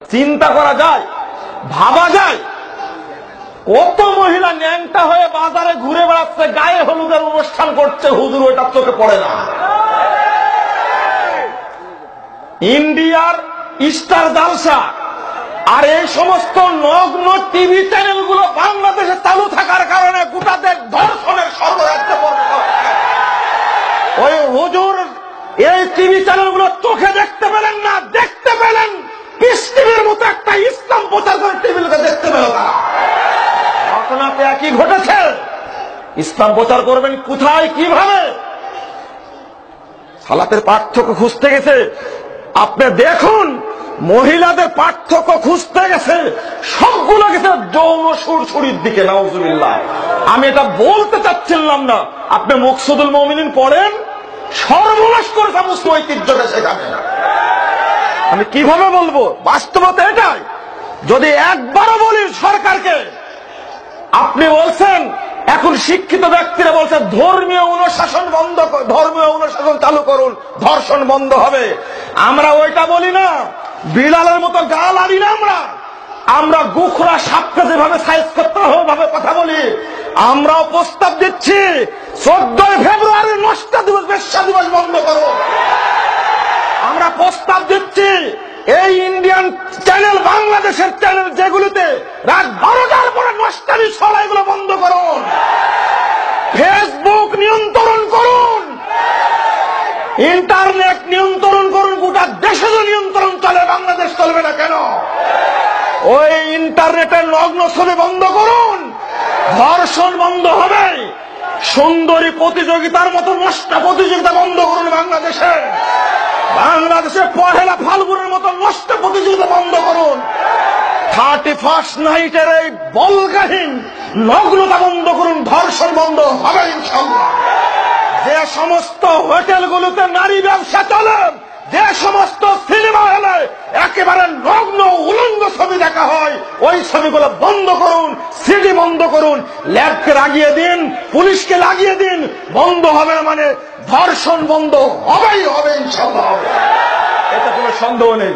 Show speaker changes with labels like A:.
A: চিন্তা করা যায়, ভাবা যায় কত মহিলা ন্যাংটা হয়ে বাজারে ঘুরে বেড়াচ্ছে, গায়ে হলুদের অনুষ্ঠান করছে, হুজুর ওইটা চোখে পড়ে না। ইন্ডিয়ার স্টার জালসা আর এই সমস্ত নগ্ন টিভি চ্যানেলগুলো বাংলাদেশে চালু থাকার কারণে গোটা দেশ ধর্ষণের সর্বরাজ্যে পরিণত হচ্ছে। ওই হুজুর এই টিভি চ্যানেলগুলো চোখে দেখতে পেলেন না, দেখতে পেলেন পিস টিভির মতো একটা ইসলাম প্রচার করে টিভিতে দেখতে পেল তারা। ঘটনাতে একই ঘটেছে। ইসলাম প্রচার করবেন কোথায়, কিভাবে? সালাতের পার্থক্য খুঁজতে গেছে। আপনি দেখুন, মহিলাদের পার্থক্য খুঁজতে গেছে, সবগুলো গেছে যৌন সুরসুরির দিকে। নাউজুবিল্লাহ। আমি এটা বলতে চাচ্ছিলাম না। আপনি মুকসুদুল মুমিনিন পড়েন, সর্বনাশ করেছে মুসলিম ঐতিহ্যটা সেখানে। আমি কিভাবে বলবো? বাস্তবতা এটাই। যদি একবারও বলি সরকারকে, আপনি বলছেন এখন শিক্ষিত ব্যক্তিরা বলছে ধর্মীয় অনুশাসন বন্ধ, ধর্মীয় অনুশাসন চালু করুন, ধর্ষণ বন্ধ হবে। আমরা ওইটা বলি না, বিলালের মতো গাল আনি না। আমরা গুখরা সাপকে যেভাবে সাইজ করতে হবে ওভাবে কথা বলি। আমরাও প্রস্তাব দিচ্ছি 14 ফেব্রুয়ারি নষ্টা দিবস, বেশ্যা দিবস বন্ধ করুন। আমরা প্রস্তাব দিচ্ছি এই ইন্ডিয়ান চ্যানেল, বাংলাদেশের চ্যানেল যেগুলিতে রাত 12টার পরে নষ্টারি ছড়া, এগুলো বন্ধ করুন। ফেসবুক নিয়ন্ত্রণ করুন, ইন্টারনেট নিয়ন্ত্রণ করুন। গোটা দেশে নিয়ন্ত্রণ চলে, বাংলাদেশ চলবে না কেন? ওই ইন্টারনেটের নগ্ন ছবি বন্ধ করুন, ধর্ষণ বন্ধ হবে। সুন্দরী প্রতিযোগিতার মতো নষ্ট প্রতিযোগিতা বন্ধ করুন বাংলাদেশে। বাংলাদেশে পহেলা ফাল্গুনের মতো নষ্ট প্রতিযোগিতা বন্ধ করুন। 31st নাইটের এই বলগাহীন নগ্নতা বন্ধ করুন, ধর্ষণ বন্ধ হবে ইনশাআল্লাহ। যে সমস্ত হোটেলগুলোতে নারী ব্যবসা চলে, যে সমস্ত সিনেমা হলে একেবারে নগ্ন উলঙ্গ ছবি দেখা হয়, ওই ছবিগুলো বন্ধ করুন, সিডি বন্ধ করুন, ল্যাবকে লাগিয়ে দিন, পুলিশকে লাগিয়ে দিন। বন্ধ হবে মানে ধর্ষণ বন্ধ হবেই হবে ইনশাআল্লাহ। এটা কোনো সন্দেহ নেই।